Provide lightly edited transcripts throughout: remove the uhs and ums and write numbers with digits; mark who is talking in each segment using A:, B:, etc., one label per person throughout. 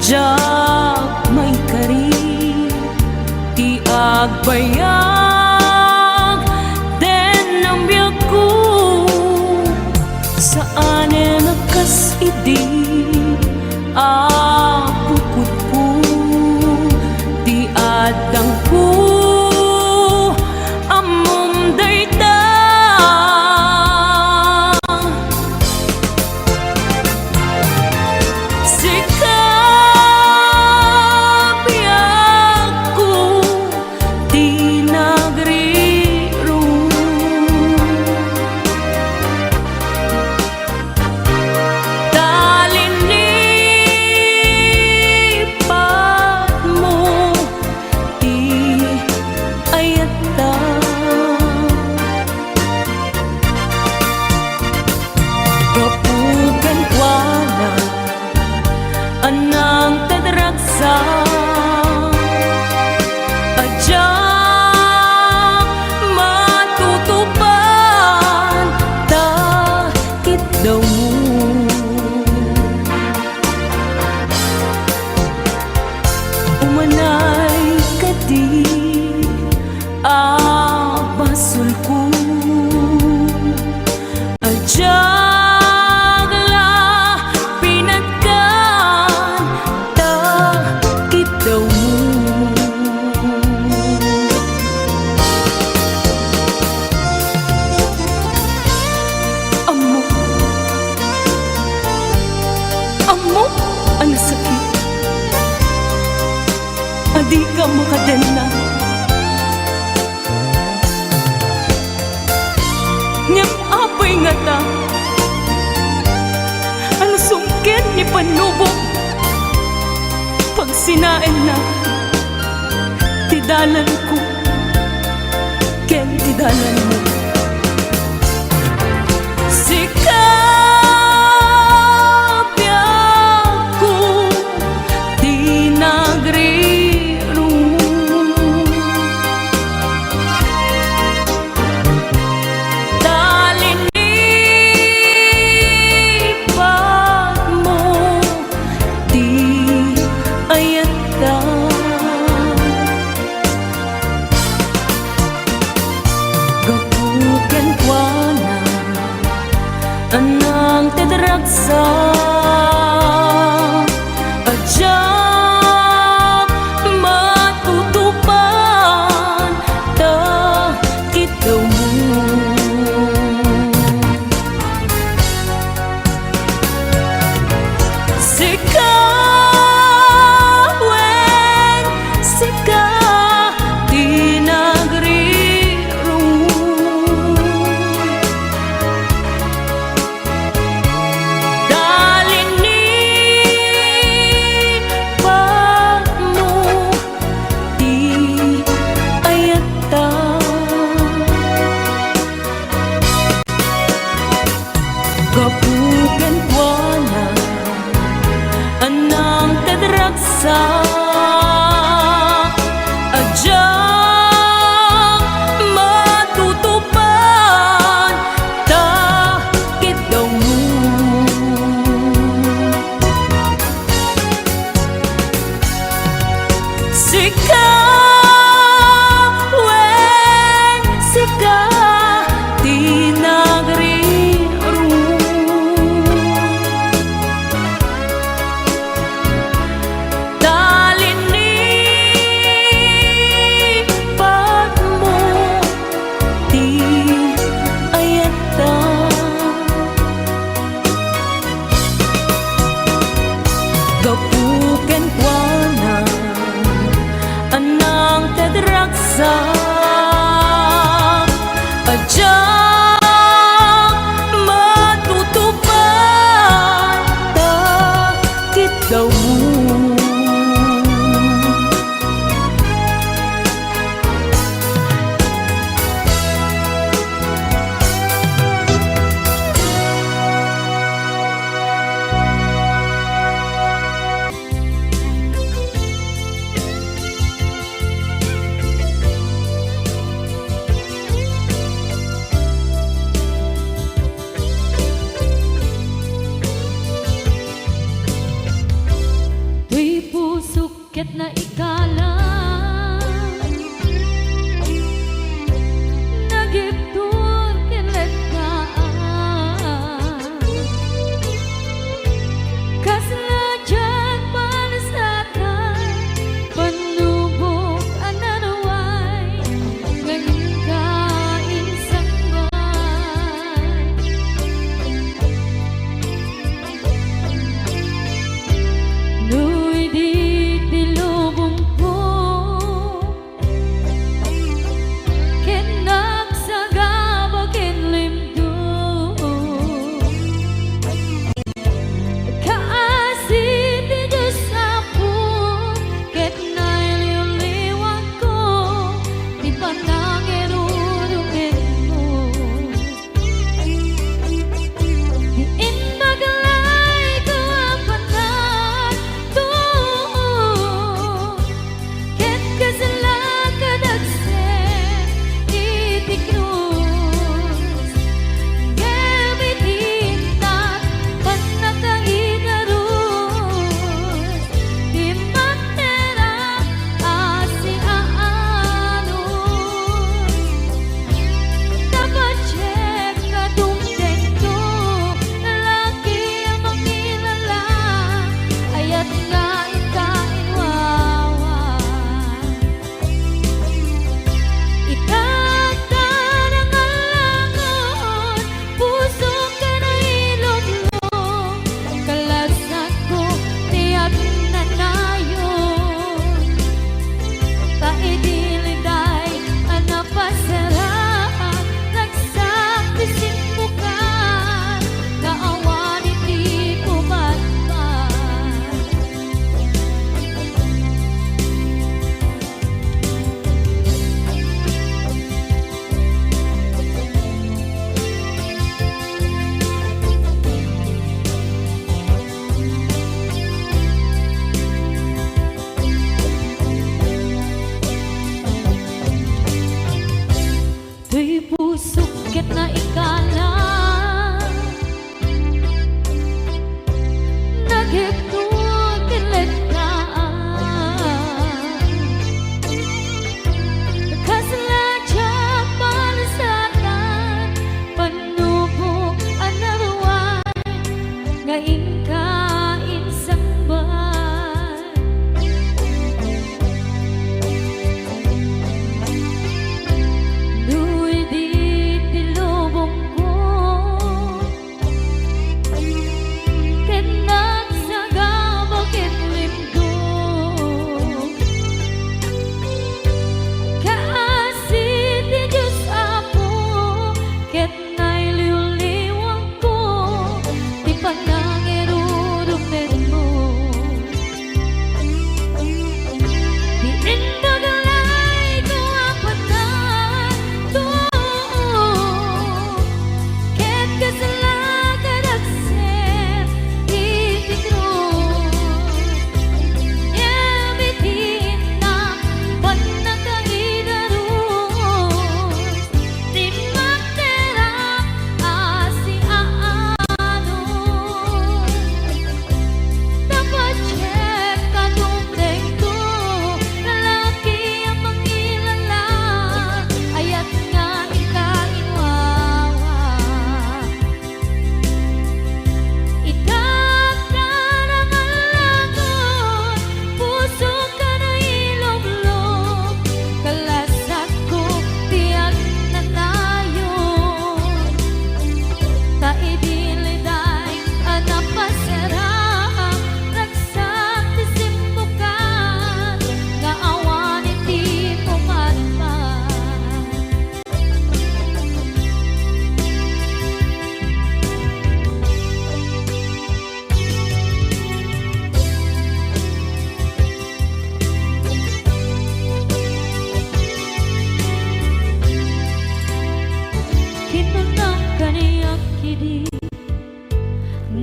A: Jak may kari ti agbayag den ang biyak ko saan nakas idi apukot ko ti adang ko amom dayta anang tadraksa ajak matutupan takit daw mo umanay kadi abasul ko ajak ang sakit adi ka makadena niyang apay nga ta ang sungkit ni panubok pag sinain na tidalan ko ken tidalan mo anang tadraksa ajak matutupan takit daw mo sikaweng sika di nagri kapugan ko na anang tadraksa ajak matutupan takit daw mo sikaweng sika di nagri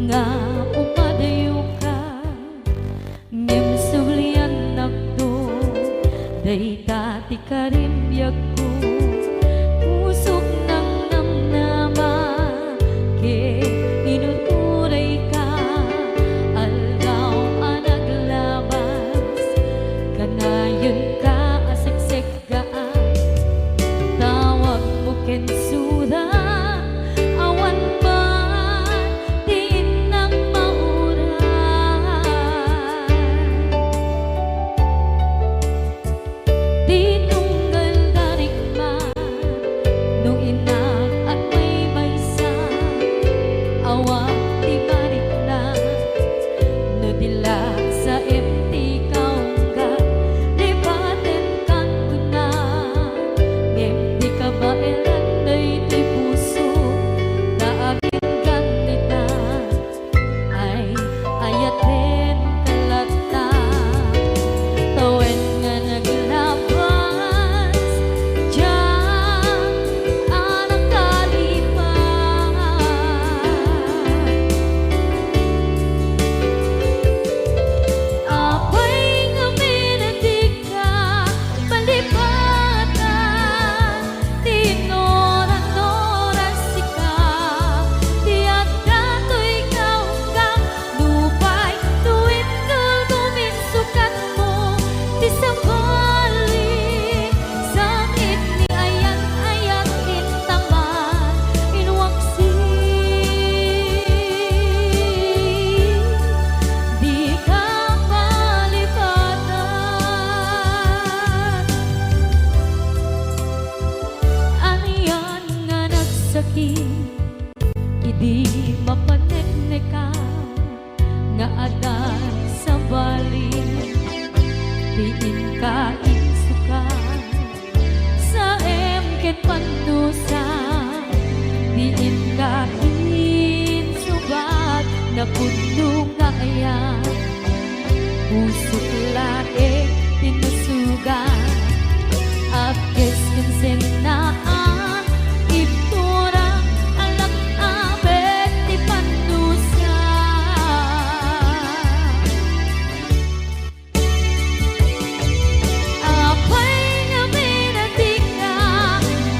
A: nga umadayo ka ngem sublian nakdo day kati karimbyag ko pusok ng namnama ke inuturay ka algaw anaglabas kanayon ka asiksik gaan tawag mo kensuda awan ba din ng mauran tinunggal darikman no inak at may maysa awang di barik na no dila sa empty kaungga lipaten kan kuna empty ka ba elan day ti puso naagin ganita ay ayaten kalata tawen nga naglabas diyan anak kalipan apay nga minatika palipatan tinoran-noran sika tiyak dato'y kaunggang lupay tuwid tumin sukat mo di sabali sangit ni ayan-ayat intaman inwaksi di ka palipatan aniyan nga nagsakit idi mapanekneka nga adan sa bali diin ka insuka sa emket panusa diin ka insubat na puno nga ayan pusok lae tinusugan akes kinseng naan ipturang alak abet ti panusa apay nga minatika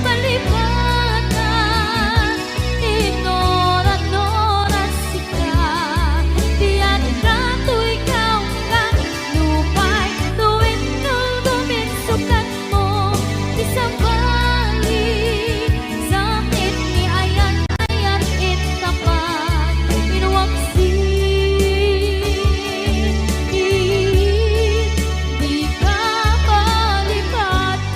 A: palipatan tinoran-noran sika tiyan dato'y kaunggang lupay tuwid tumin sukat mo di sabali sangit ni ayan-ayat intapan inwaksi di ka palipatan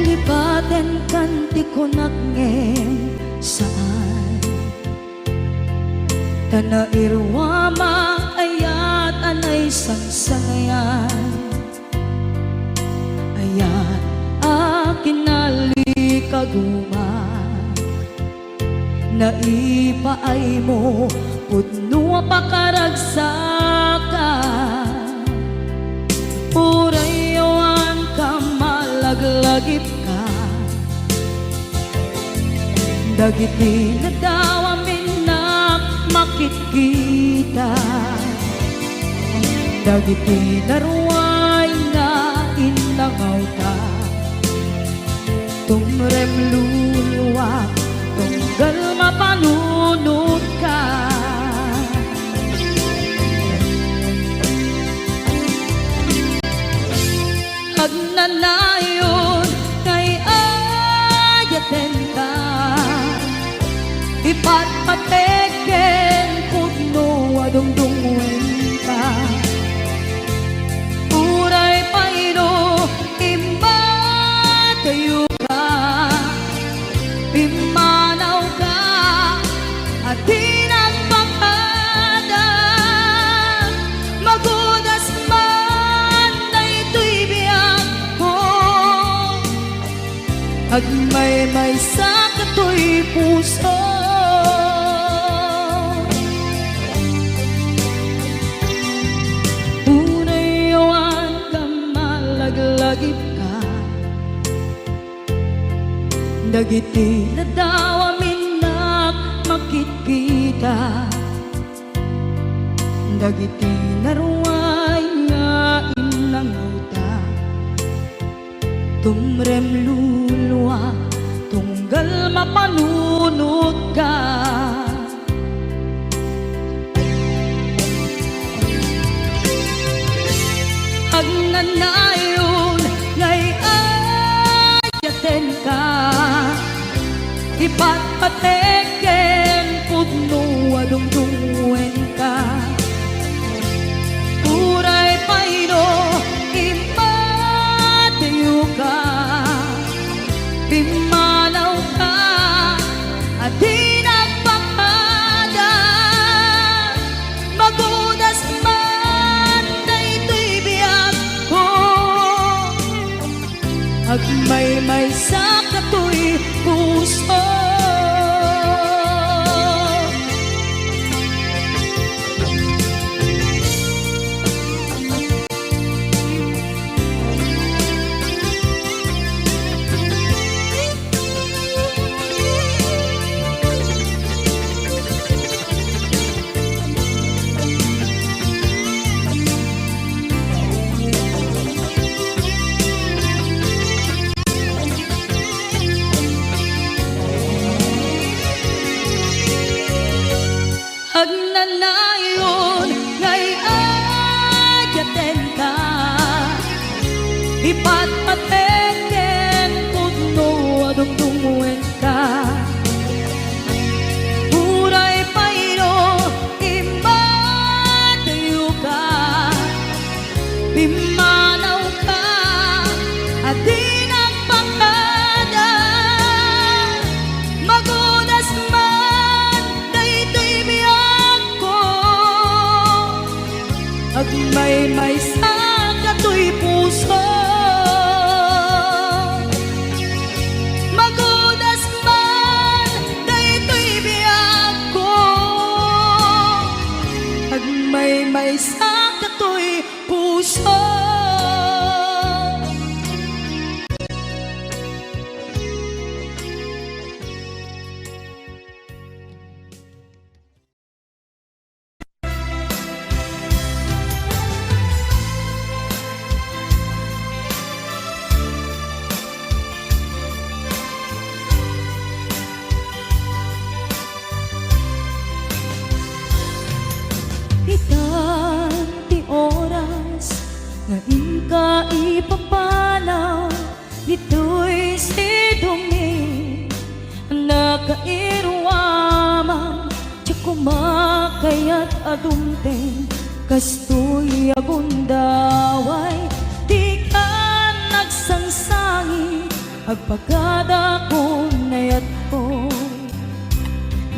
A: lipaten kan ti kunak ngem saan kana irwama ayat anay sangsangayan ayat akinali kaguma naipaay mo pudno pakaragsakan urayawan ka malaglagip ka dagiti na daw amin na makikita dagiti naruay na inlangaw ka tumrem luluwa tunggal mapanunod ka agnanayon kay ayaten ka ipatpateken pudno adungdungwen ka uray paino imba tayo ka imanaw ka at di nagpakada. Magudas man na ito'y biyak ko, agmay-may sa kato'y puso. Unay yawan ka malaglagip ka, dagiti na daw amin na makikita, dagiti na ruway nga inanguta. Tumrem luluwa tunggal mapanunod ka. Ang nanayon ngay ayaten ka, ipatpateken pudno adungdungwen ka. Puray paino imatayo ka, pimanaw ka at di nagpakada. Magudas man na ito'y biyak ko, agmay-may sa kato'y puso. Agnanayon ngay ayaten ka, ipatpateken pudno adungdungwen ka. Puray paino imatayo ka, pimanaw ka at di nagpakada. Magudas man na ito'y biyak ko, agmay-may sa kato'y puso. Magudas man na ito'y biyak ko, agmay-may sa kato'y puso. Itanti oras nga inka ipapanaw, dito'y sidumi nakairwamang tiya kumakayat adumteng kastoy agundaway. Di ka nagsangsangi agpagada ko nayat ko,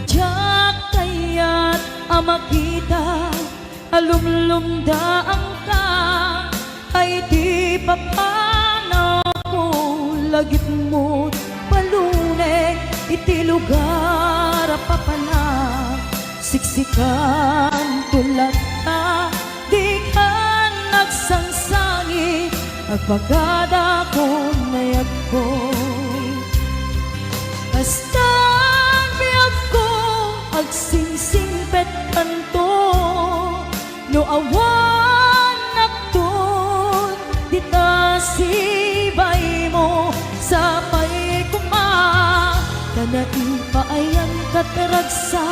A: diyak kayat amakita alumlumdaan ka, ay di papanaw ko lagit mo't paluneg iti lugar papana. Siksikan tulat ka, di ka nagsangsangi agpagada ko nayag ko. Kastan biyag ko agsingsingpet kanto, no awan nagtun dita sibay mo sa pay kuma. Kanai paayang kataragsa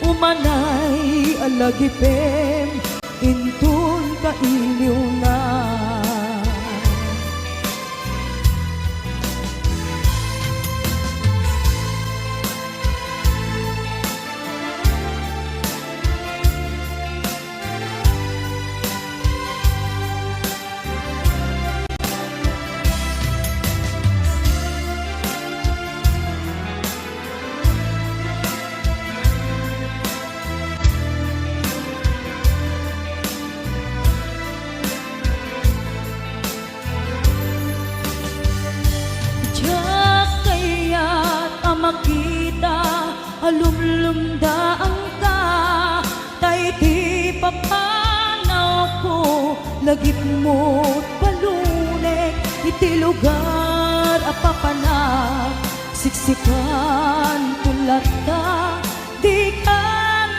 A: umanay alagipem intun kailiw na. makita alumlumda ang ka tay ti papanaw ko lagip mo't balunek iti lugar apapanak siksikan tulat ta di ka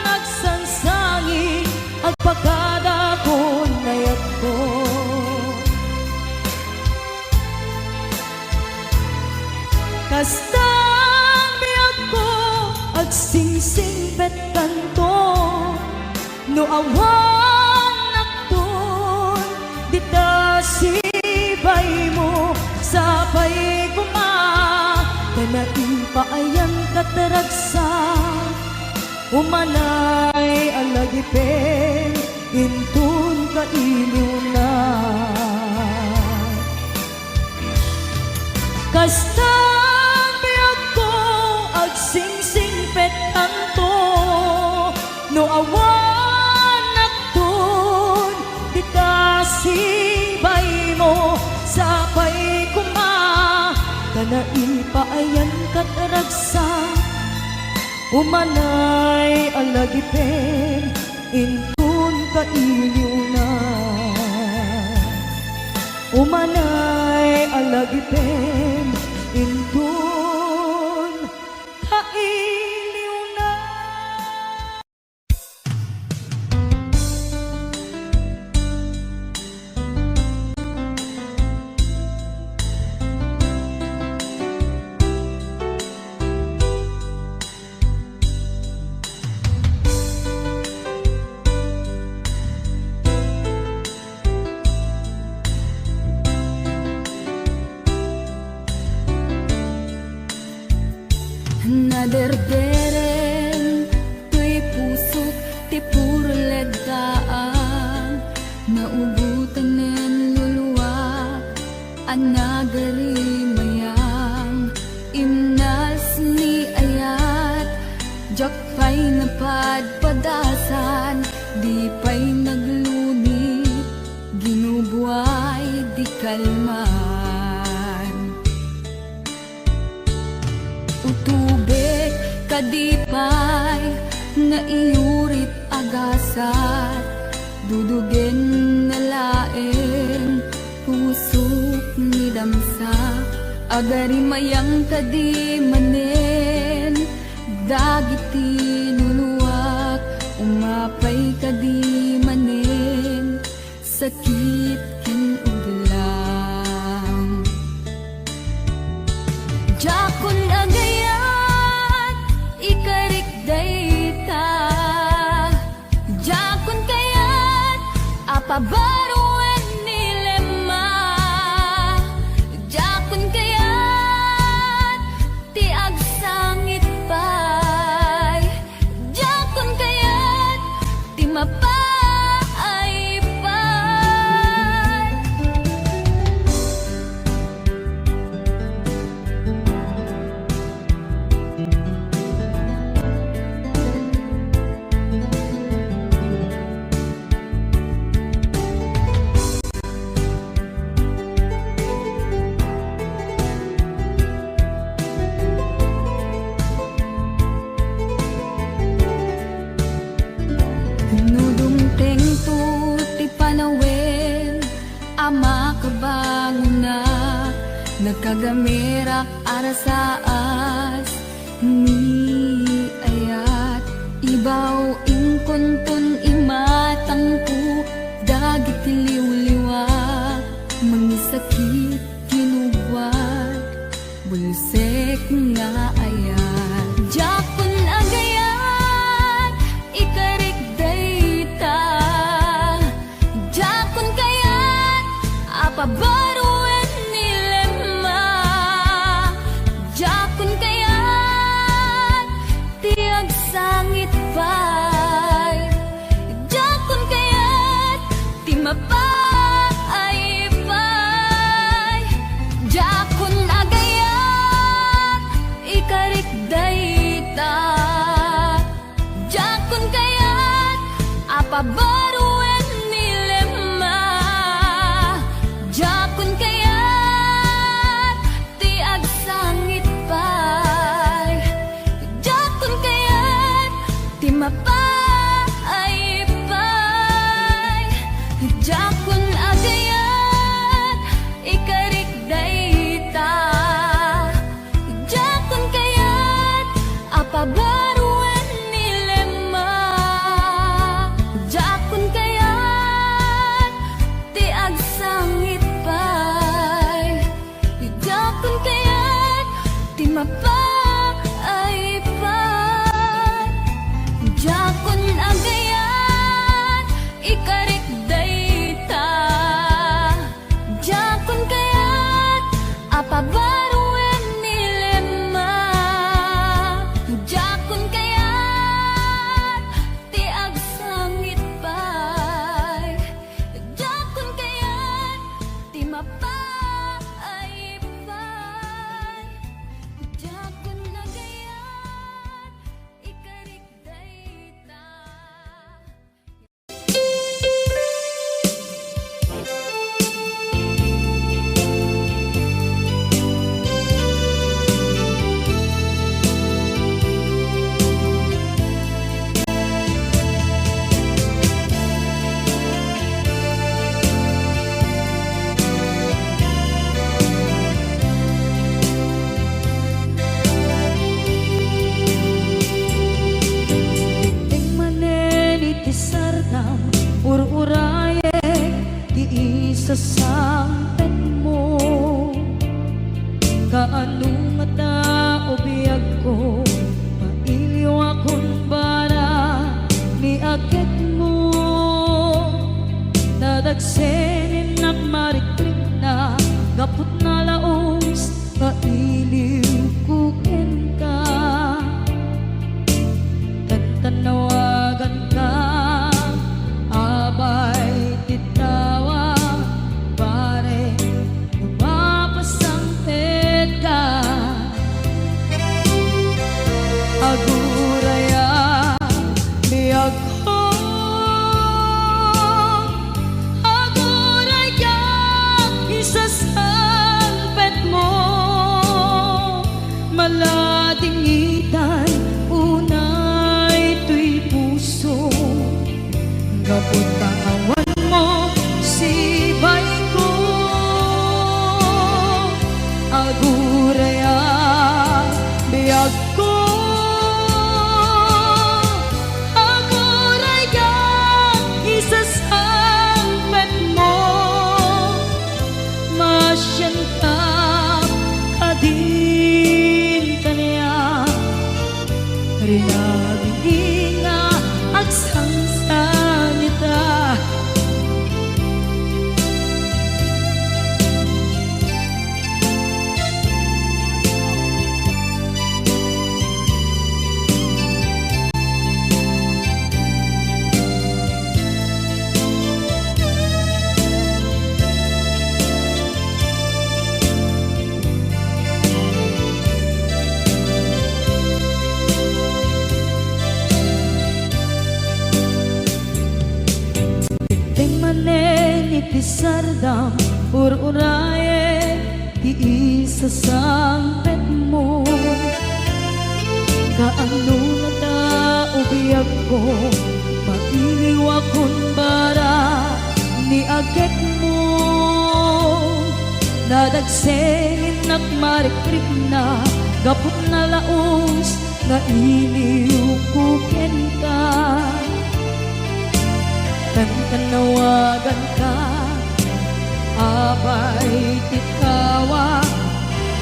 A: nagsansangin agpagada ko nayat ko kastang biyag ko agsingsing bet kanto no awan nakton dita sibay mo sabay kuma kanain paayan kataragsa umanay alagipen intun kailiw na kastang biyag ko agsingsing pet kanto no awan nakton dita sibay mo sabay kuma kanain paayan kataragsa umanay alagipen intun kailiw na umanay alagipen intun kailiw na.
B: Naderberen tuy pusok ti puro ledaan naubutan nen luluwak anagari mayang imnas ni ayat jakpay napadpadasan di pay naglunit ginubuay di kalman utubek kadipay na iurit agasat dudugen na laeng pusok ni damsa agari mayang kadi manen dagiti nuluwak umapay kadi manen sakit ken uglang jakon agayat ikarik dayta jakon kayat apabaruan nilema jakon kayat ti agsangit pay jakon kayat ti mapay pay nudumteng tu ti panawen ama kabangunak nagkagamirak arasaas ni ayat ibaw ingkontun imatangku dagit liwliwak mangisakit kinubwat bulsek nga ayat jakon agayat ikarik dayta jakon kayat apabaruan nilema jakon kayat ti agsangit pay jakon kayat ti mapay pay jakon agayat ikarik dayta jakon kayat apabaruan nilema jakon kayat ti agsangit pay
A: Rinabi nga agsangsangita. Iti sardam ur-uraye ti isa sangpet mo. Kaano na ta ubiyag ko maiwa kun bara ni agek mo. Nadagsengin nagmarikrik na gapot na laos nga iliw kuken ka. Tanawagan ka, abay tikawa,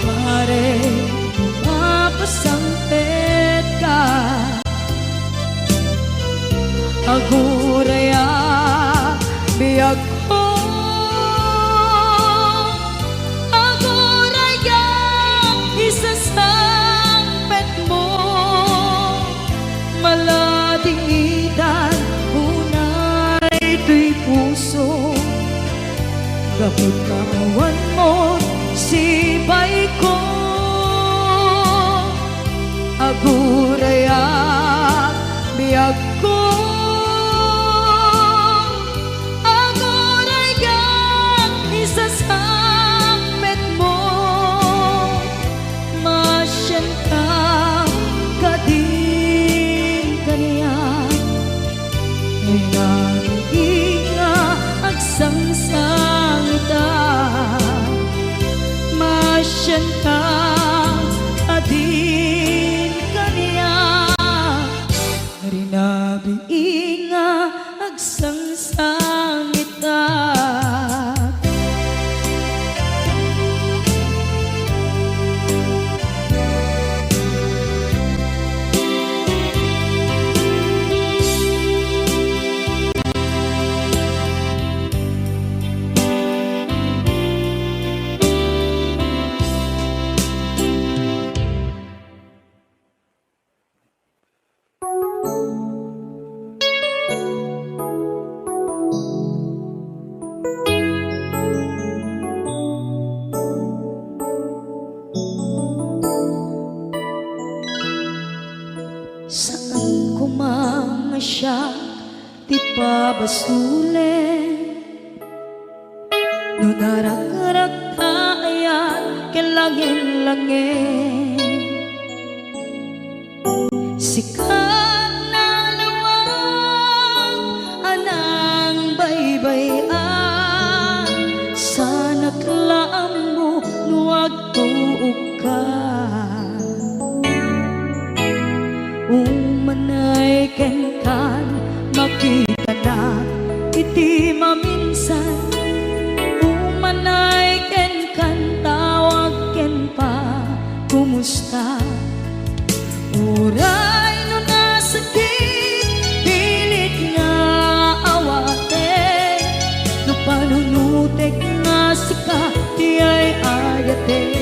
A: pare mapasampet ka. Aguraya, biyag ko, aguraya, isasampet mo, malading itan, ito'y puso. Gapit kawan mo sibay ko. Aguraya biyag ko. Aguraya isasampet mo. Masyan ka kadin kaniya. Sangsangita masyan ka adin kaniya. Rinabi nga agsangsangita. Saan ko mamasyak ti pabasulen no darak-darak tayan kelangin-langin. Sikat na lawag anang baybayan sa naklaan mo nuwag tuog ka. Umanay ken kan makita na iti maminsan. Umanay ken kan tawag ken pa kumusta. Uray no nasakit pilit nga awate no panunutek nga sika di ay ayate.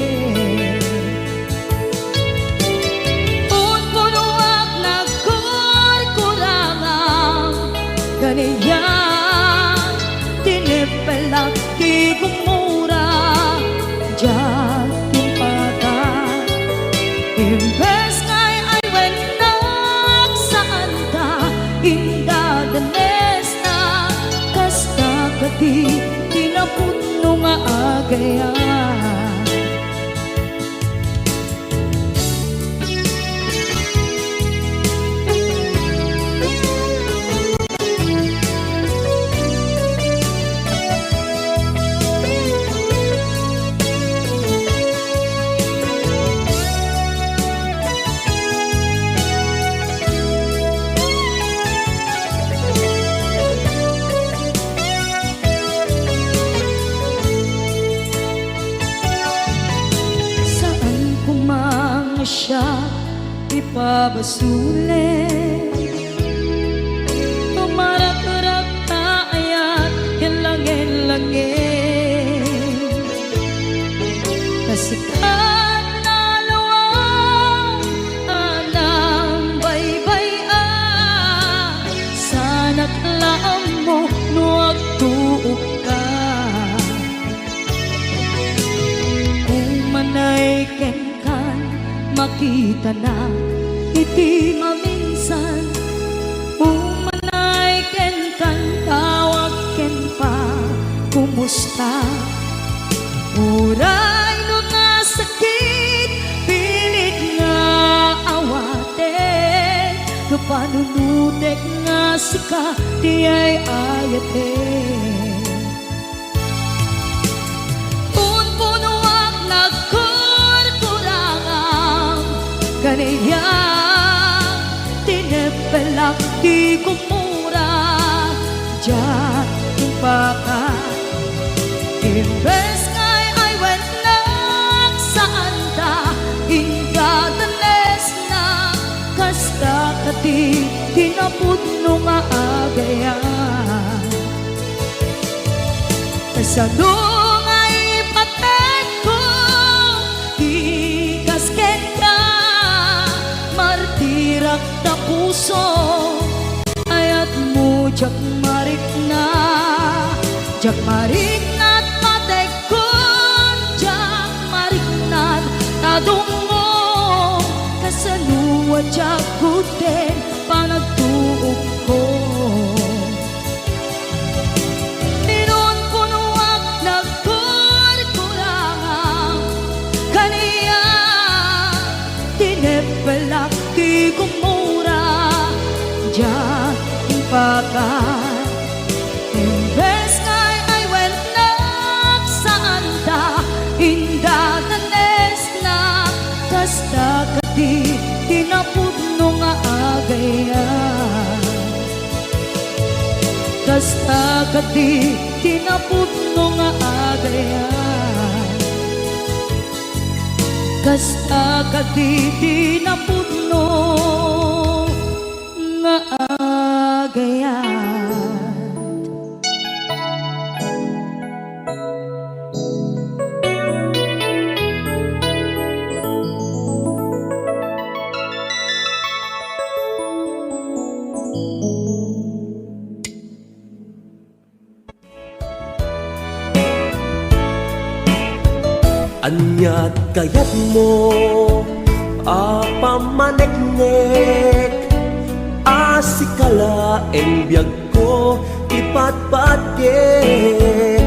A: Kaniya tinipelak di gumura diyan timpata. Imbes ngay ay wenak saan ka indadanes na kasta kati tinapuno nga agaya. ipabasulit. Tumarak-rak na ayat hilangin-langin, kasikat na luwang anang baybayan. Sana't laam mo nuwag tuog ka, kung manay kenkan makita na iti maminsan. Kung manay kenkan tawag ken pa kumusta. Uray no nga sakit pilit nga awaten, no panunutek nga sika di ay ayaten. Punpunuak nagkurkurangang kaniya, tinepelak di kumura diyan yung baka. Imbes ngay ay wenak saan ta ingadanes na kasta kati tinapudno nga agayan. Kasano nga ipatek ko di kasken ka, martirak na puso ayat mo jak marik na. Jak marik na't patek ko, jak marik na't tadungo, kasanuwa jak kuten panagtuog ko. Minun punuak nagkurkurangang kaniya, tinepelak di kumura diyan yung pakan. Imbes ngay ay wenak saan ta indadanes na kasta kati tinapudno nga agayan. Kasta kati tinapudno nga agayan. Kasta kati tinapudno nga agayan.
C: Anyat kayat mo apamaneknek, asikala en biyag ko ipatpatkek.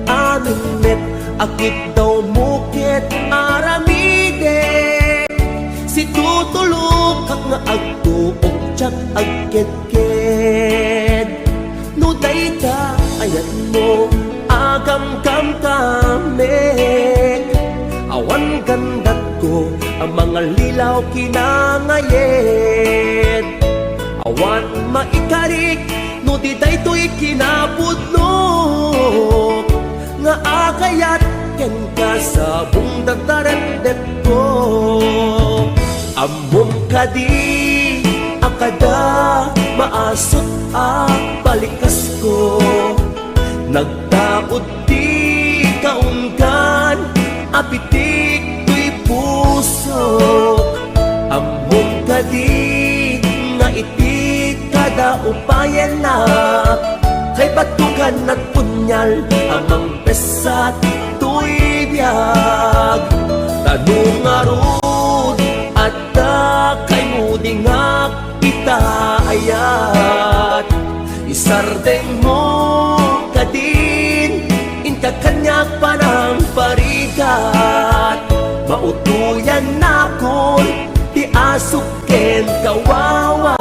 C: Aming met akit daw mukit aramidek, si tutulog kak nga agtuog tsak agket-ket. No dayta ayat mo agam-gam kamek, awan gandat ko ang mga lilaw kinangayet. Awan maikarik no di daytoy kinapudlok, nga akayat ken ka sa bungdataret ko. Amom kadi akada maasot balikas ko, nagtaod di kaungkan apitik tuy puso. Amom kadi nga iti kada upayan na, kay batukan at punyal amang pesat tuy biyag. Tanong arud at kay mudingak itaayat, isardeng mo kadin inkakanyak pa ng parikat. Mautuyan na kon di asuken kawawa,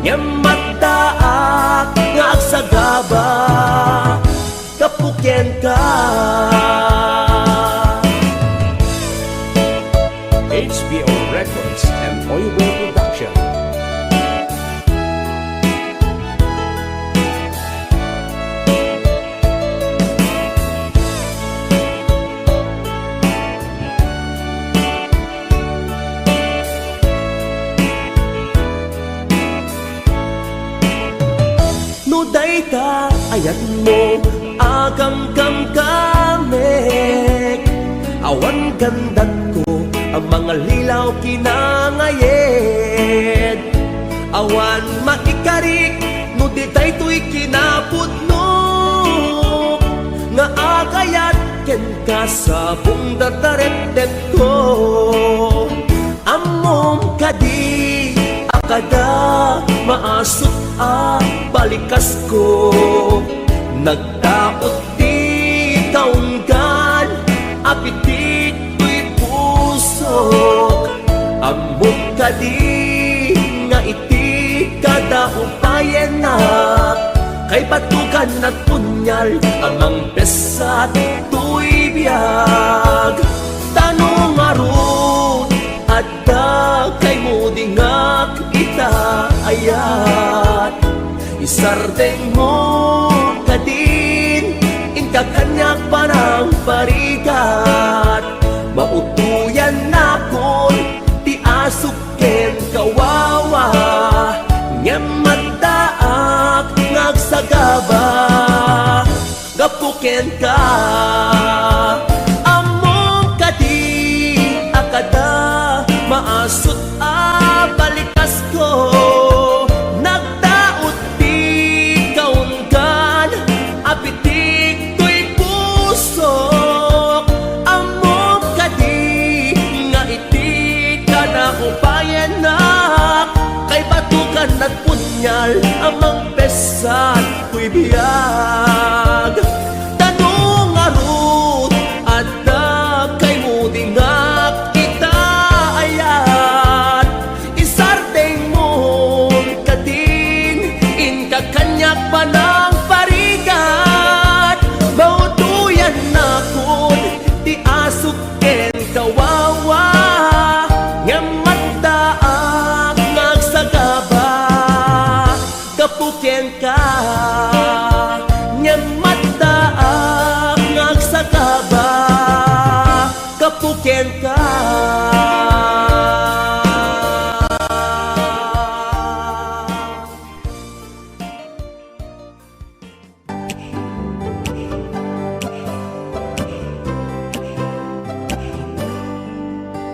C: nyamataak nga agsagaba kapukyan ka. HBO Records and Oiway Production. ayat mo agam kamkamik awan gandat ko ang mga lilaw kinangayed awan maikarik no di daytoy kinapudno nga agayat ken ka sa bungdataret ko amom kadi akada maasot balikas ko nagdaot di kaunggan apitit ko'y puso amom kadi nga iti kada upayen na kay batukan at punyal amang pesat tuy biyag tanong arut at kay mudingak ita ayat isardeng mo kadin inka kanyak parang parigat mautuyan na kon ti asuken kawawa ngemadaak ngagsagaba gapuken ka among kadi akada maasot balikas ko nagdaot di kaunggan apitik ko'y puso among kadi nga iti kana upayan na kay batukan at punyal amang pesat ko'y biyag tanong arut at kay mudingak kita ayat isardeng mo kadin inka kanyak panang parigat mautuyan na kun di asuken kawawa ngamadaak ngagsagaba kapuken ka ngamadaak ngagsagaba kapuken ka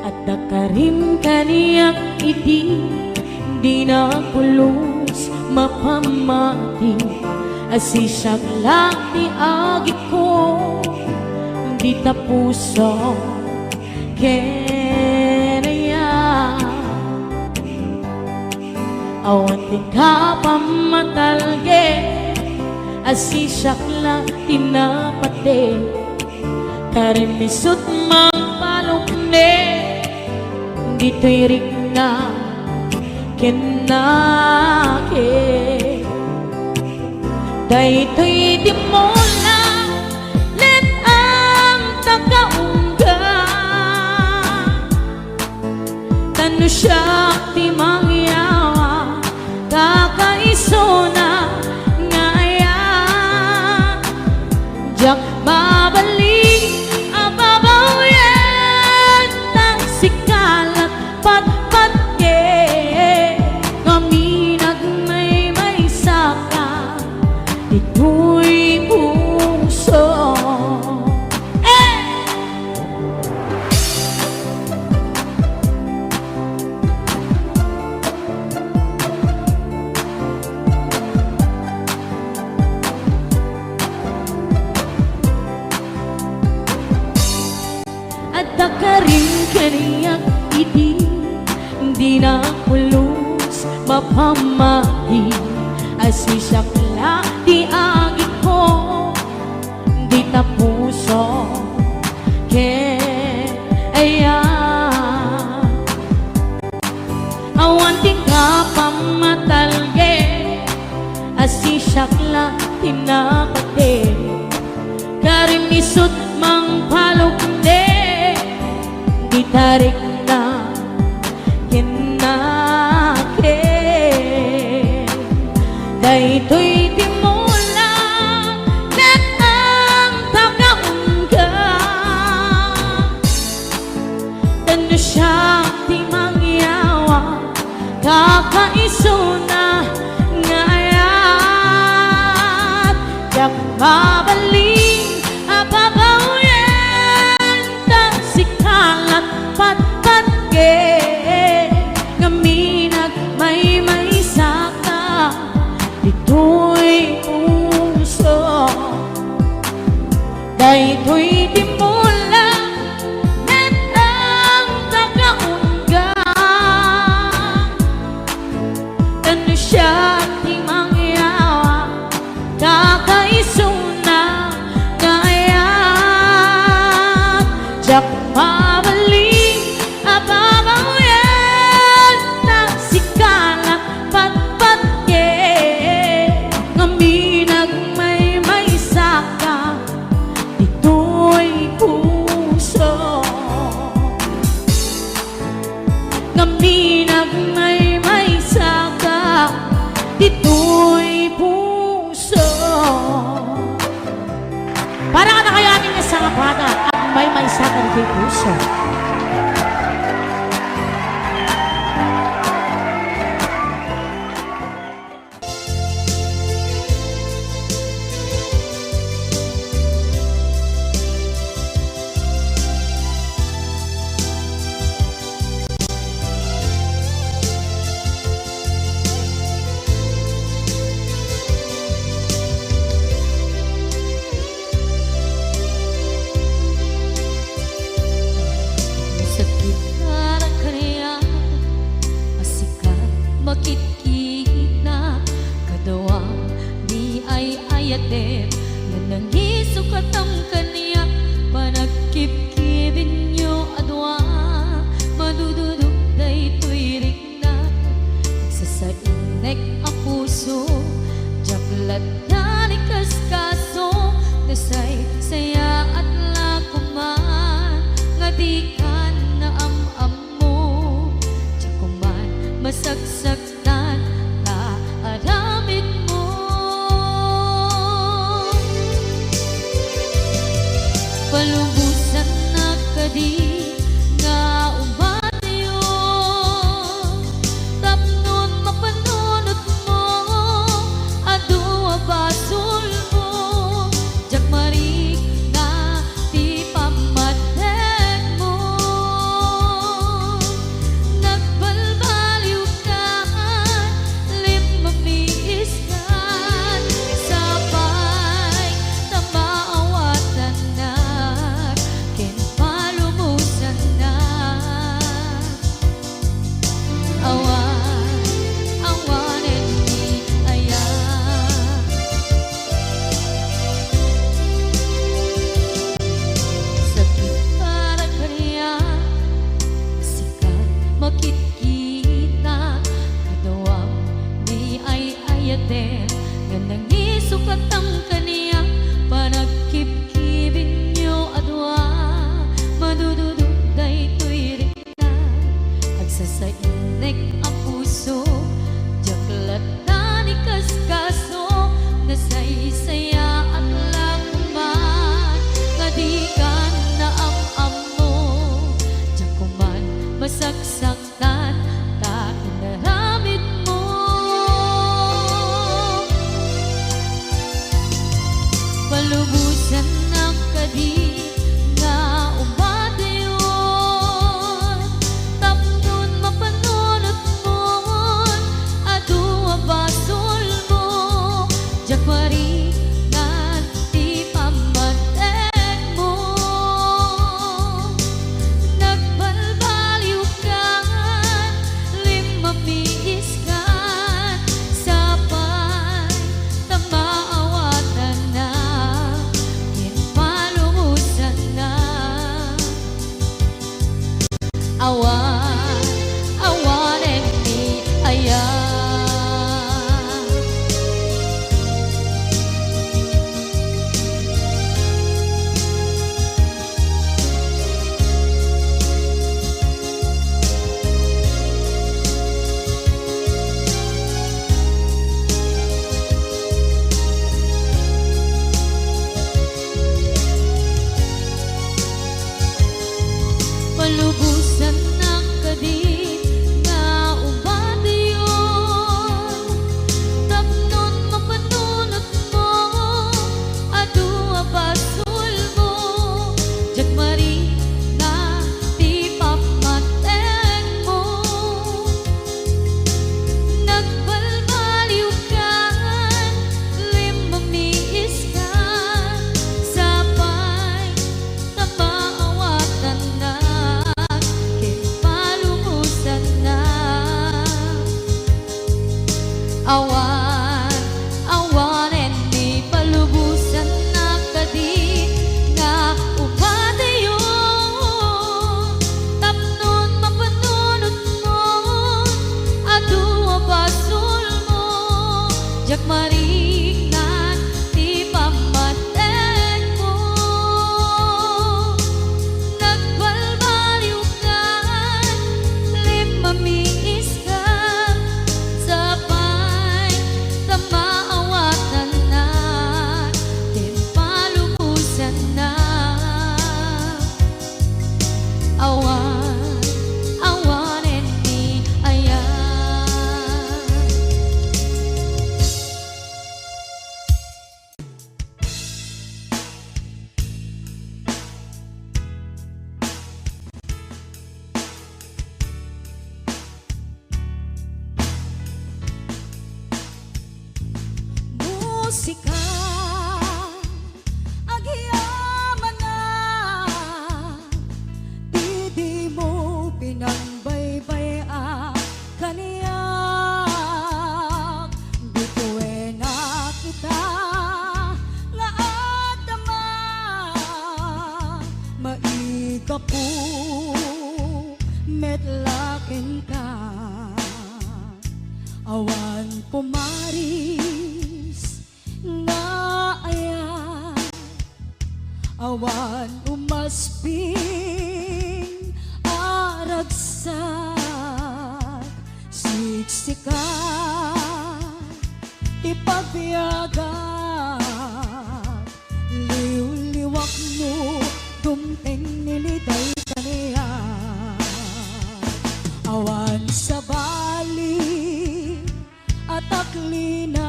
A: At dakarim kaniyak iti di na pulos mapamati asisyak lang ti agi ko di tapuso kenaya awan ti kapamatalge asisyak lang tinapate karimisut mang palukne dito'y ringna kenake dayto'y di mo lang let ang takaungga tano siya ti mangyawa kakaiso na ngaya jak babalik ababawian tang sikalat pat-pat ngaminag may saka ito'y puso at dakarim kaniyak iti di na pulos mapamahi asisyak la di agi ko di tapuso kaya awan ti kapamatalge asisyak la tinapate karimisut mang palukde ditarik na kinake dayto'y di mo lang let ang takaungga tano siya ti mangyawa kakaiso na ngayat may saka dito'y puso. Para ka na kaya ating isang bata at may saka dito'y puso.
B: Nanangisukat ang kaniya panagkip-kibin nyo adwa madududog daytoy rikna nagsasainek ang puso jaklat na ni kaskaso nasay saya at lakuman nga di ka na am mo jakuman masagsagtan na aramid mo. Palubusan na kadi nga umatayo tapnon mapanunot mo adua basol mo jakmarik na di pamatek mo nagbalbaliw ka limamiis ka sabay na maawatan na nanangisukat ang kaniya panagkip-kibin nyo adwa madududog daytoy rikna agsasainek ang puso jaklat na ni kaskaso nasaysaya at lakuman nga di ka na am mo jakuman masagsaktan ta inaramid mo. Palubusan na kadi nga umadayon tapnon mapanunot mo adua basol mo jakmari nga di pamatek mo nagbalbaliw ka limamiis ka sabay na maawatan na awan and me palubusan na kadi nga umadayon tapnon mapanunot mo adua basol mo jakmari na di pamatek mo nagbalbaliw ka limamiis ka sabay na maawatan na awan and me palubusan na kadi nga umadayon tapnon mapanunot mo adua basol mo jakmarik na di pamatek mo nagbalbaliw ka limamiis ka musika agyaman na di mo pinangbaybay kaniyak bituin na kita nga adama maiga po metlaken ka awan pumaris nga ayan awan umasping aragsak siksika ipagbiyagan liw-liwak mo dumteng niliday kaniya awan sa bali at aklina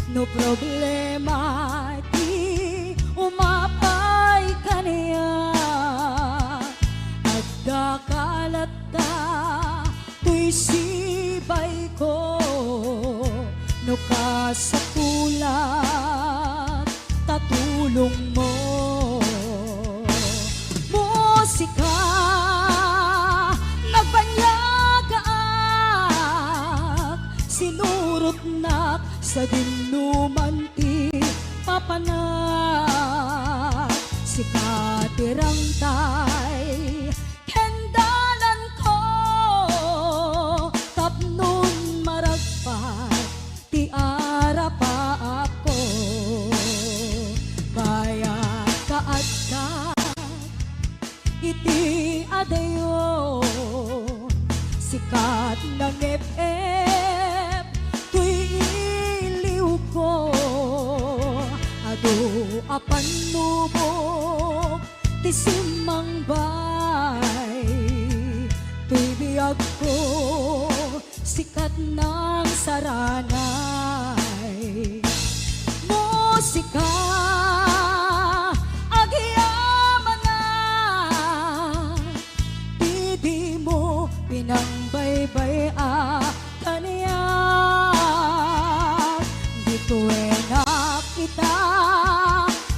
B: no problema di umapay kaniya at dakalata tuy sibay ko no kasatulat tatulong mo musika nagbanyaga sinurot na sa dinuman ti papanak sikatirang tay kendalan ko tapnon maragpat ti arapa ako bayat kaadka iti adayo sikat ng FF tuy iliw ko ado apan nubok ti simang bay tuy biyag ko sikat ng saranay musika agyaman na di mo pinangbaybay kaniya bituin na kita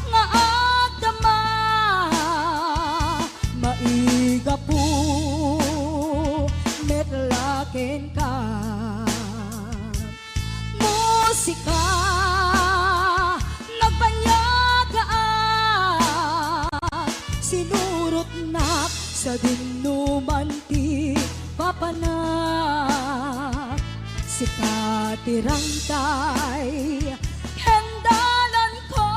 B: nga adama maiga po metlaken ka musika nagbanyaga sinurot na sa dinuman ti papanak sikatirang tay hendalan ko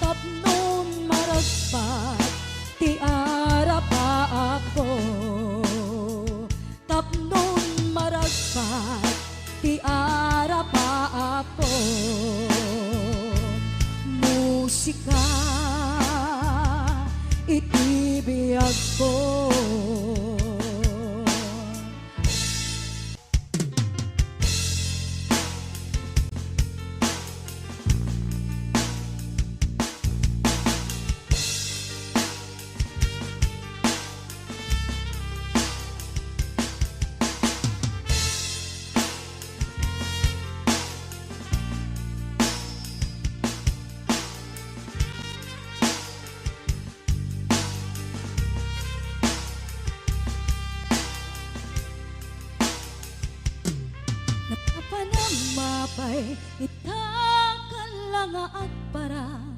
B: tapnon maragpat ti arapa ako tapnon maragpat ti arapa ako musika itibiyag ko mapay itakan lang agparang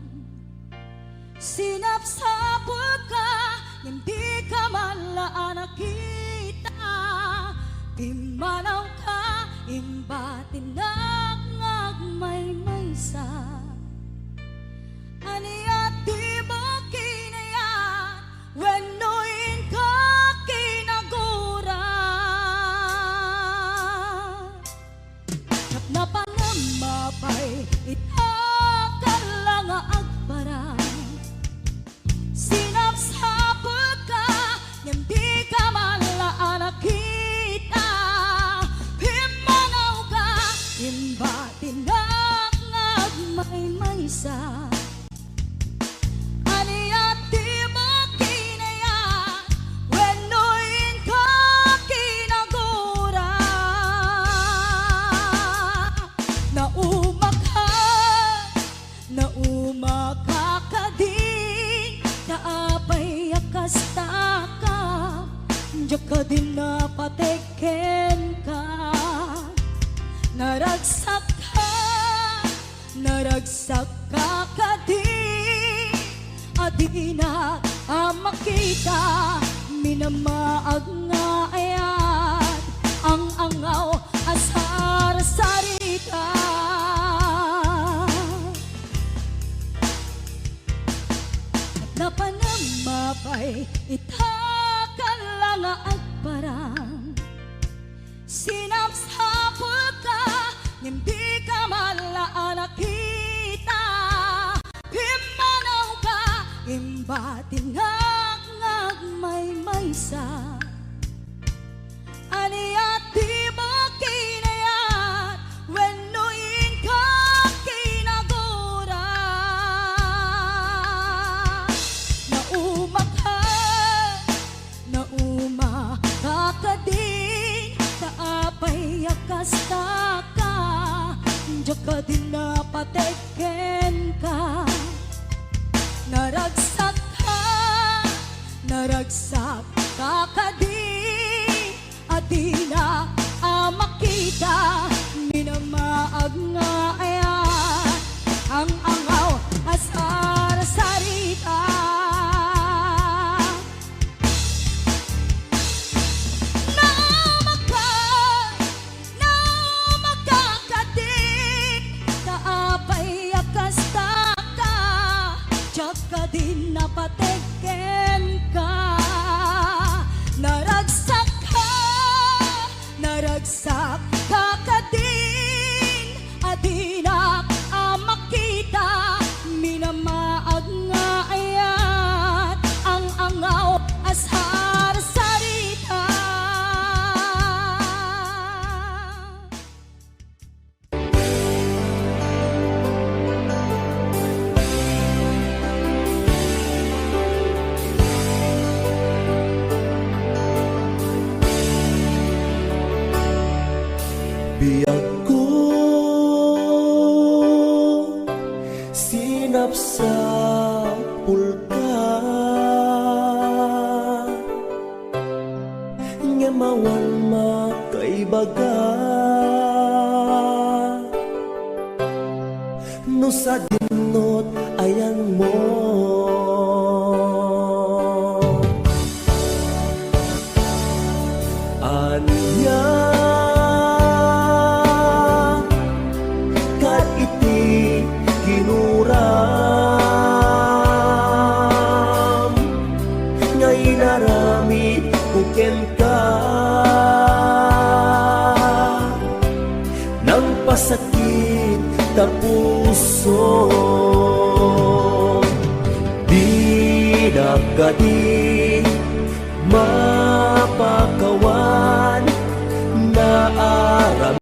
B: sinapsapul ka hindi ka malaan nakita timanaw ka imbatinak ngagmay-maysa aniya di mo kinayat wenoin ka kinagura napanamapay itakan lang agparang sinapsapul ka hindi ka malaan nakita pimanaw ka imbatinak ngagmay-maysa
A: Diyak ka din napatikin ka, naragsak ka kadin. Adi na makita, minamaag nga ayat, ang angaw asar sarita. Napanamapay itakalang agparang, sinapsapul ka, hindi ka malaan nakita. Pimanaw ka, imbatinag ngagmay maysa. Aniya di ba kinayat, wenuin ka kinagura. Nauma ka din, kaapay akasta ka. Diyak ka din napatikin ka, naragsak ka kadin. Adi na makita, minamaag nga ayan, ang angaw asar sarita. Din napatikin ka, naragsak ka kadin. Adi na makita, minamaag nga ayat, ang angaw asar sarita.
C: Biyag ko sinapsapul ka, nga mawan makaibaga. No sa dinot ayan mo, anya kinuram, ngay naramit uken ka, nang pasakit ta puso. Di na kadi mapakawan, naaramidak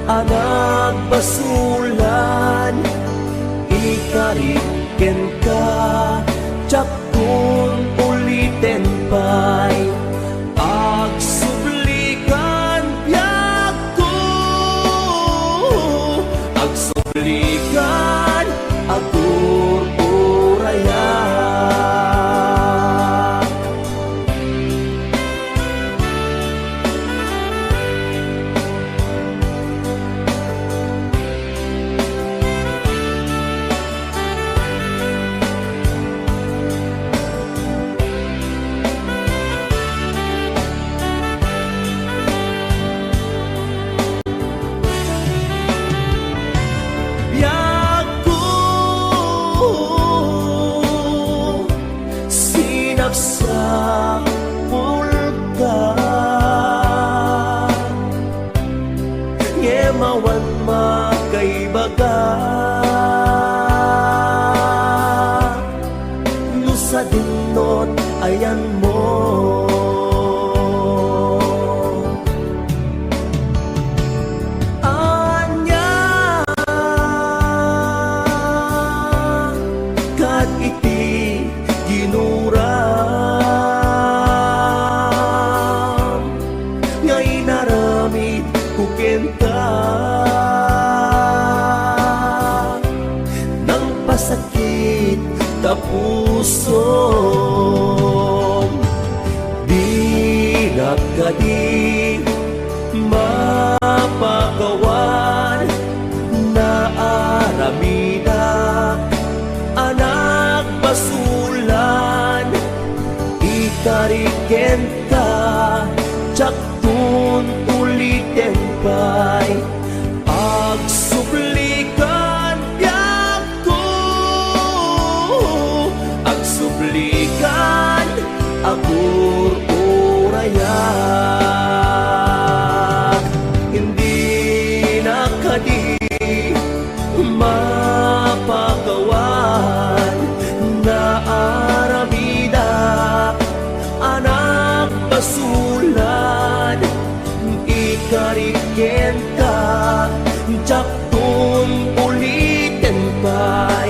C: anak basulan. Ikariken ka, tsak kung ulitin pa'y agsublikan. Biyag ko, agsublikan, agururayan. nakadi mapagawan na aramida anak basulan itariken ka tsaktun ulitin pa'y agsublikan biyak ko agsublikan agur urayan hindi nakadi mapagawan na aramida anak basulan ikariken ka tsaktun ulitin pa'y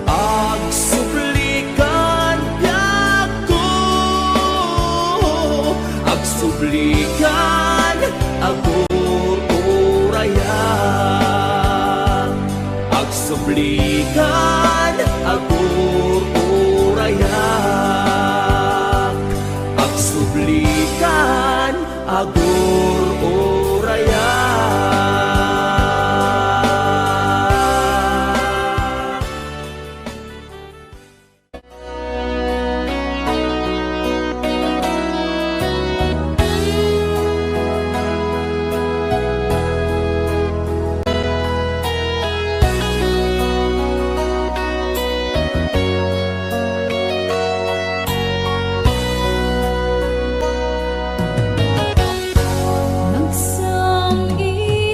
C: agsublikan biyak ko agsublikan agur urayan agsublikan agur urayan agsublikan agur urayan.
B: Nagsamgi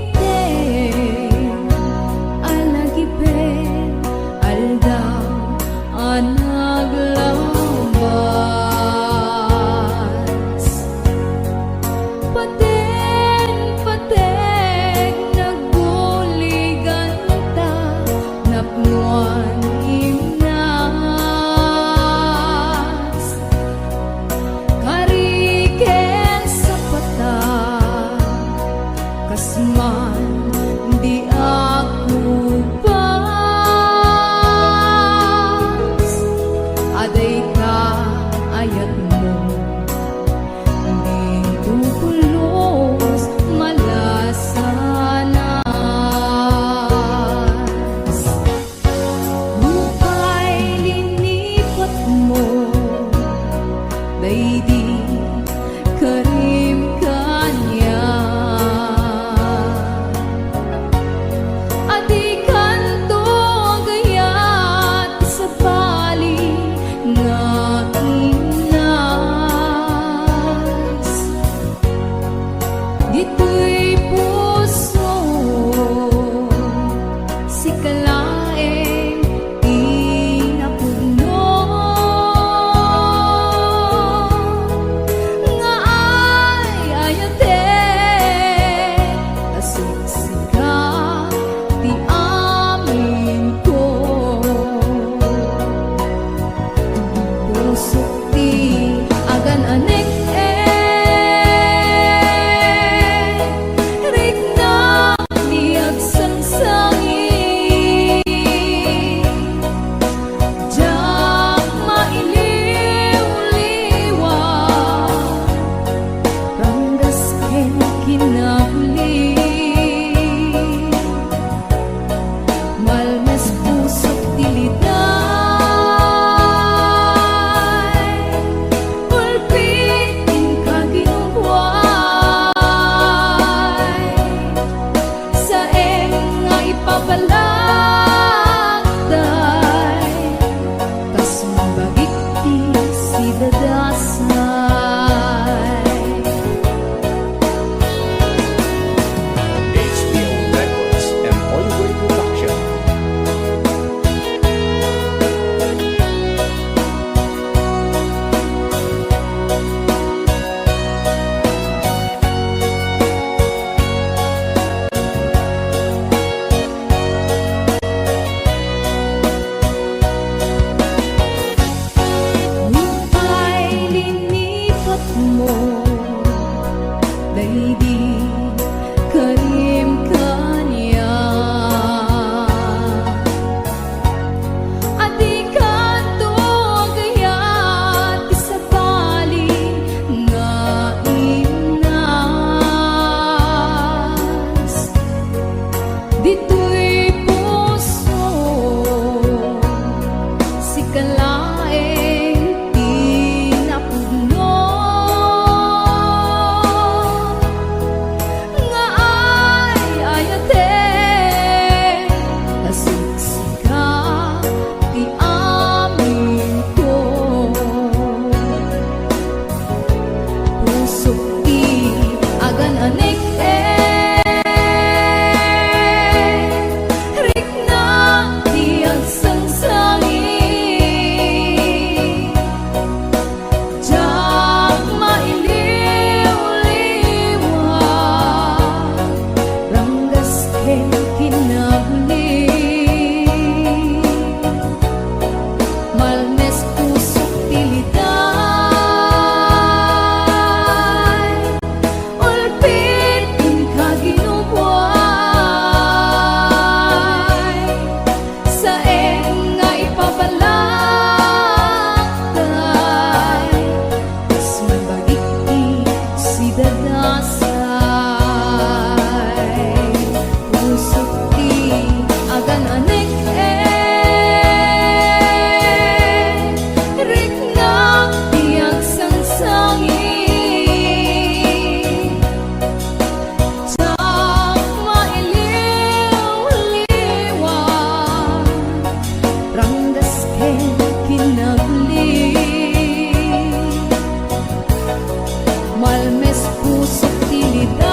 B: talmes puso't tiliday,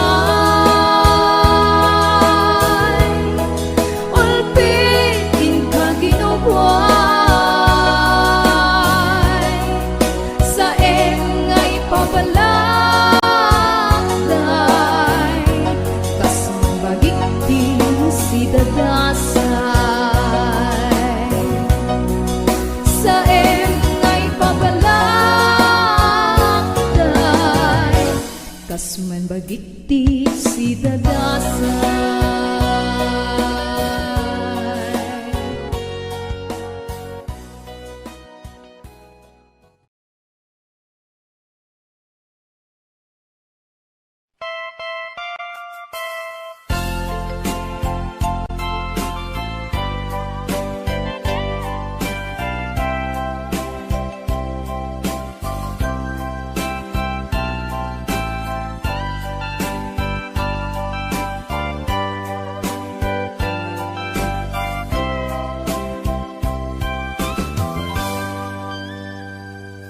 B: ulpitin ka ginubuay, sa engay pabalakday, kas mambagikti si dadasay, sa engay pabalakday, kas mambagikti si dadasay.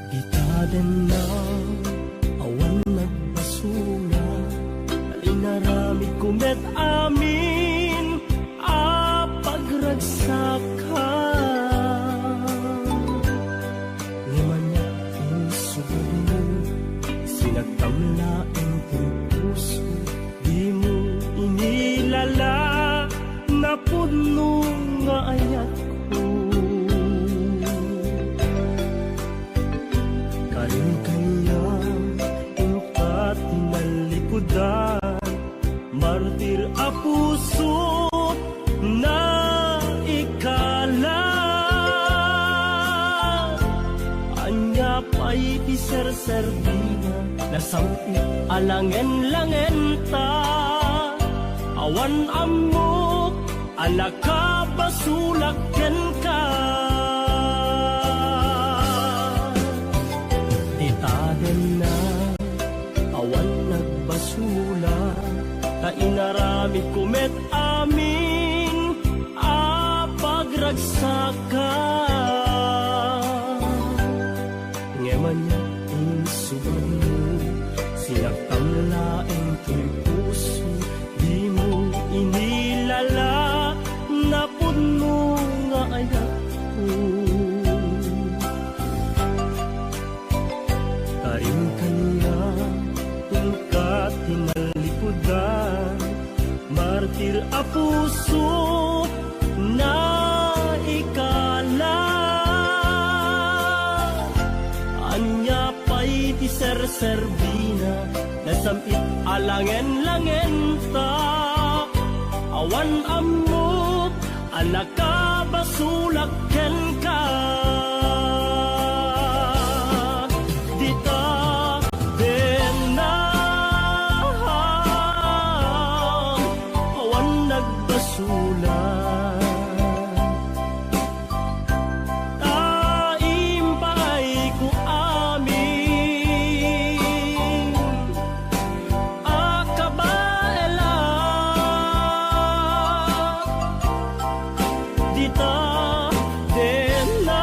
C: Gitaden na awan nagbasura, nalinarami kumet amin apagragsak ka. Ngimanya insugod mo, sinagtamlaeng kong puso, di mo inilala na puno nga ayat ko. Karin kanya ingkat tinalikudan, martir a puso na ikala. Anya pa'y di ser-servina, nasampi alangen-langen ta. Awan amok, alaka basulaken ka. Titaden na awan nagbasula, kainarami kumet amin apagragsak ka. Ngemanya insubad mo, sinagtamlaeng to'y puso, di mo inilala na puno nga ayak ko. Karin kanya ingkat tinalikudan, martir a puso na ikala. Anya pa'y di ser-servina, nasamit alangen-langen ta. Awan amok, alaka basulaken ka. Dita den na awan nagbasula, taimpay ko amin akabaela. Dita den na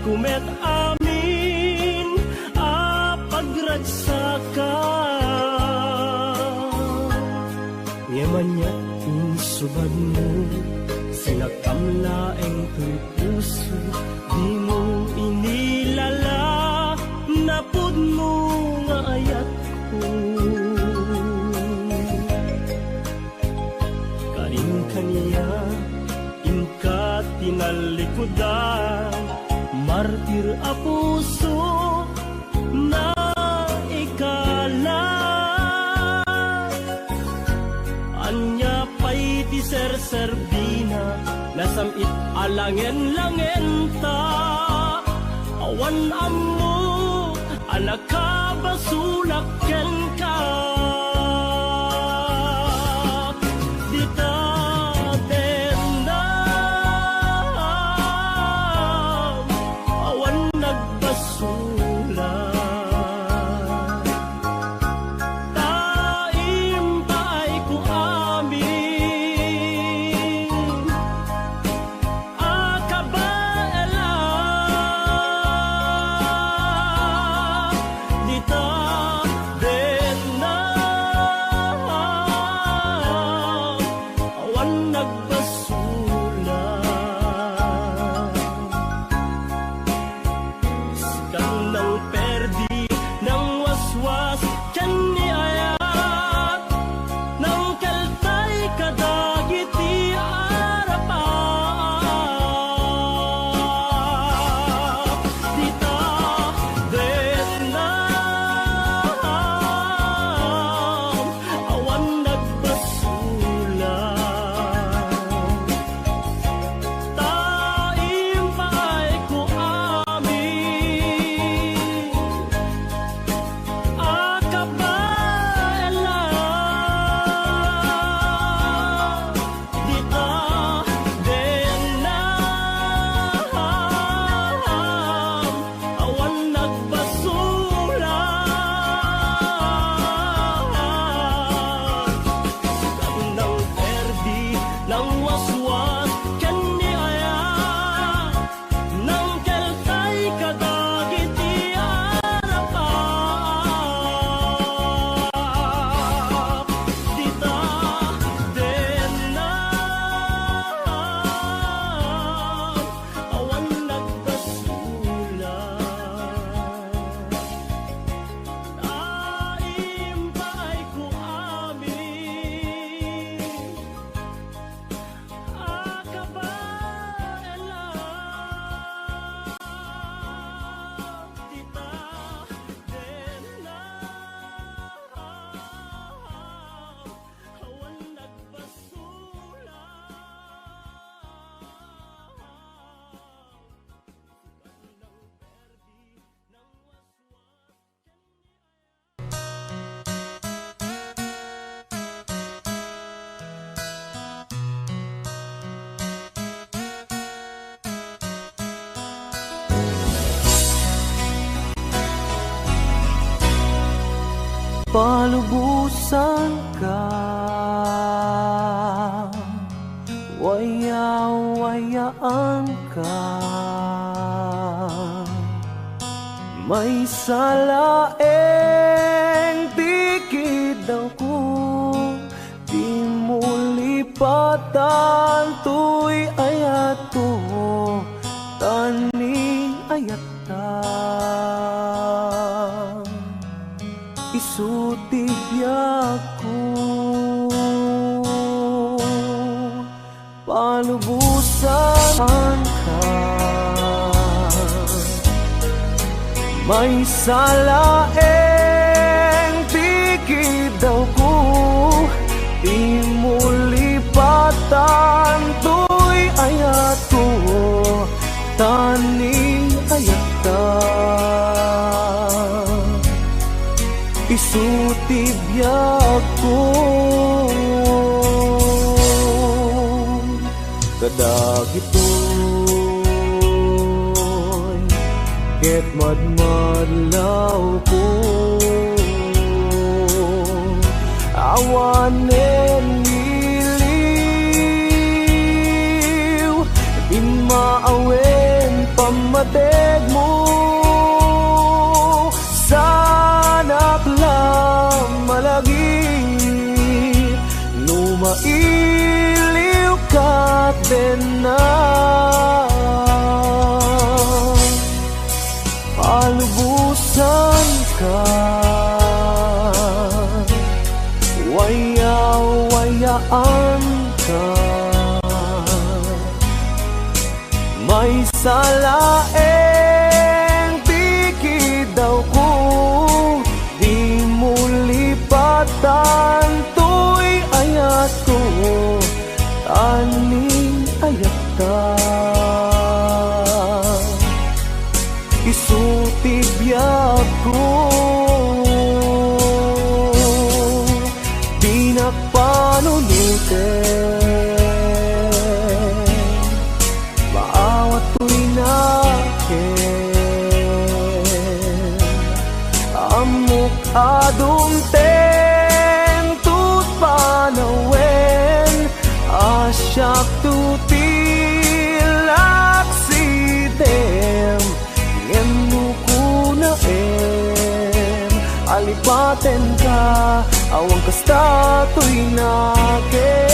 C: kumet amin a pagragsaka. Ngemanyat insubad mo, sinakam laeng to'y puso, di mo inilala, napud mo nga ayat ko. Karin kaniya, inka tinalikudan, martir a puso na ikala. Anya pa'y ti ser-serbina, nasamit alangen-langen ta. Awan ammo, anak ka basulak ken ka. Dita denam, awan nagbasulak.
A: Palubusan ka, waya-wayaan ka, may salaeng tikid ako, di mo lipatan tuy ayat ko, tani ayat ta. Isutibyak ko, palubusan ka, may salaeng tikid daw ko, di mo lipatan tuy ayat ko, tani ayat ta. Isutibyak ko, kadagitoy ket madmadlaw ko, awanen iliw, di maawen pamateg
C: na palubusan ka, waya-wayaan ka. May salaeng pikit daw ko, di mo lipatan to'y ayat ko, aning ayat ka. Isutibiyag ko, di nagpanunuten, maawat ko'y nakin. Amok adumten tut panawen, asyak tutilak sidem, alipaten ka, awang kasta to'y nakin.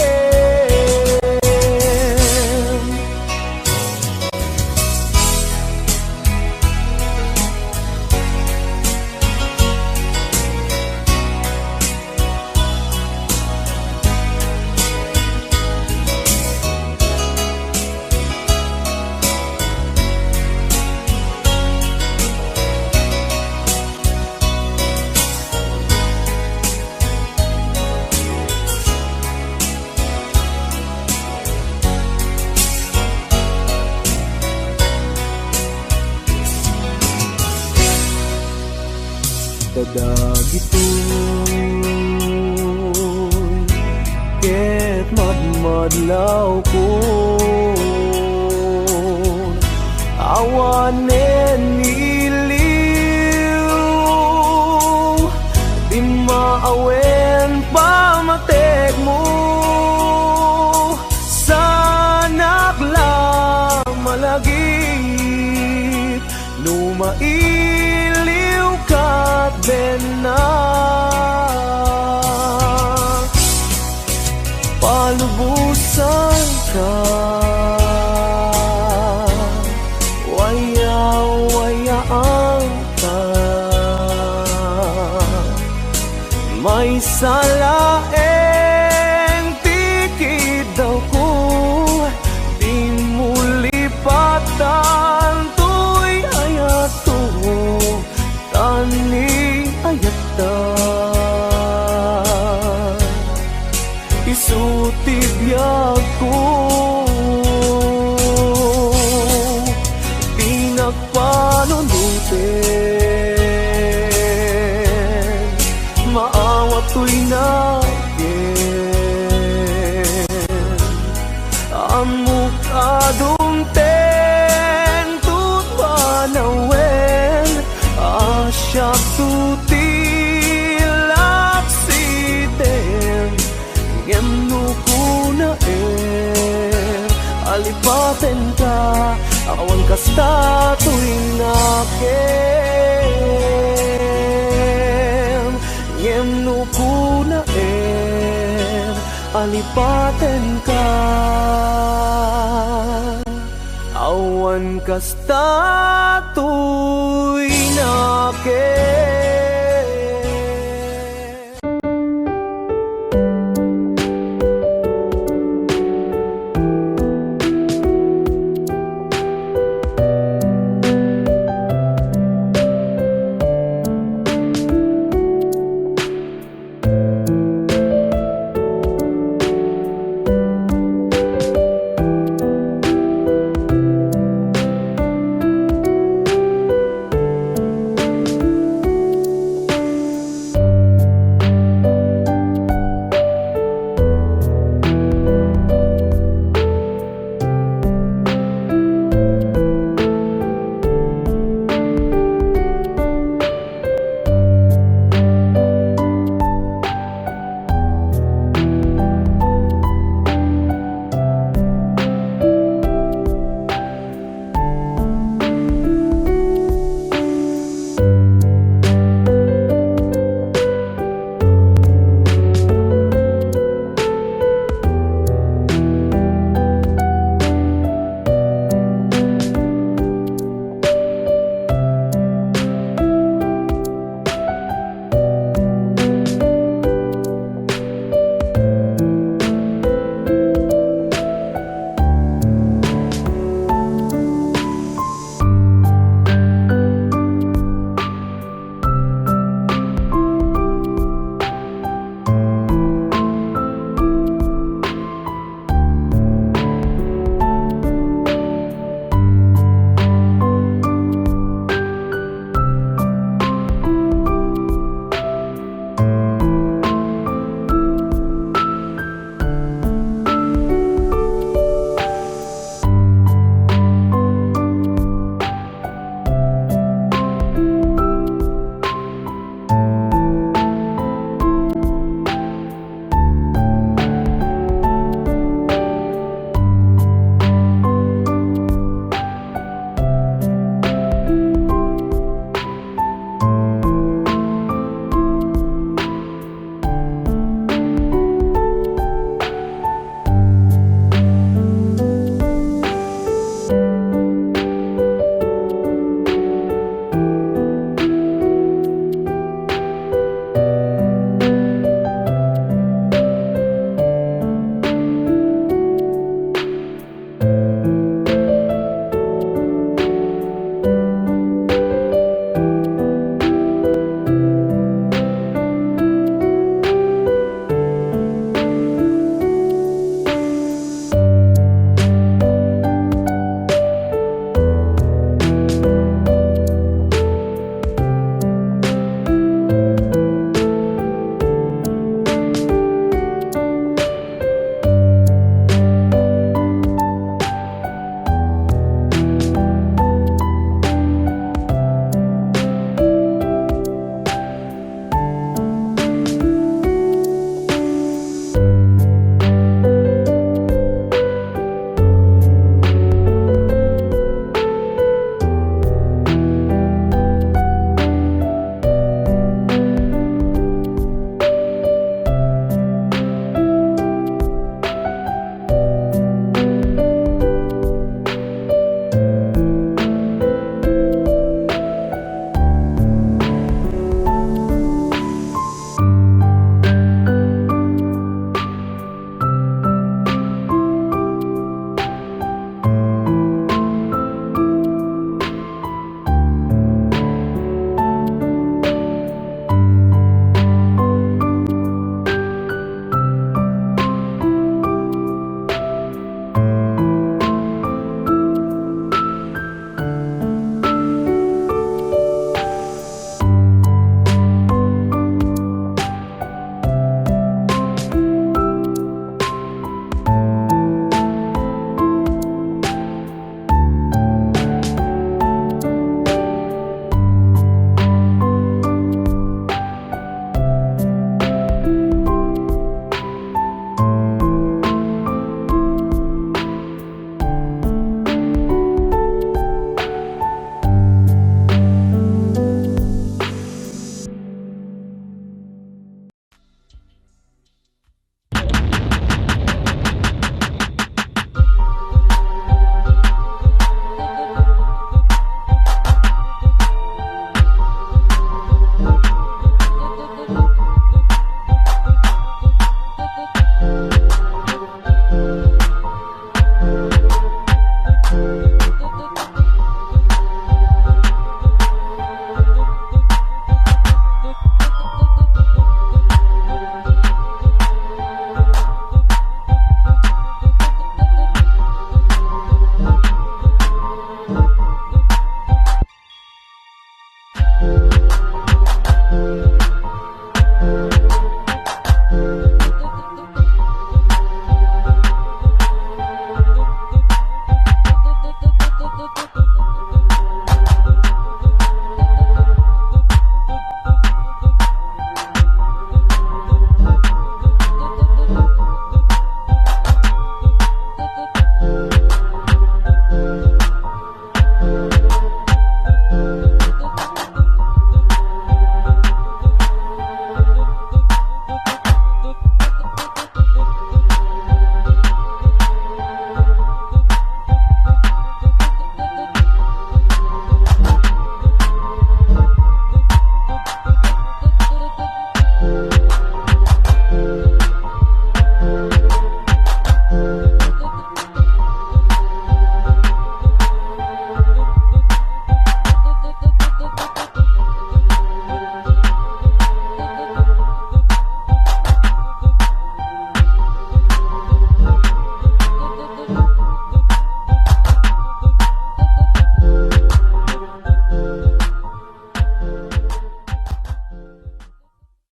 C: Dadagitoy ket madmadlaw ko, awanen iliw, di maawen pamatek mo. Sanak lang malagip, numailiw ka na palubusan ka, waya-wayaan ka. May salaeng tikid daw ko, di mo lipatan to'y ayat ko, tani ayatan. Isutibiyag ko, di nagpanunuten, maawat ko'y nakin. Amok adumten tut panawen, asyak tutilak sidem, ngemno ko na alipaten ka, awan kasta to'y nakin. Ngemno ko na alipaten ka, awan kasta to'y nakin.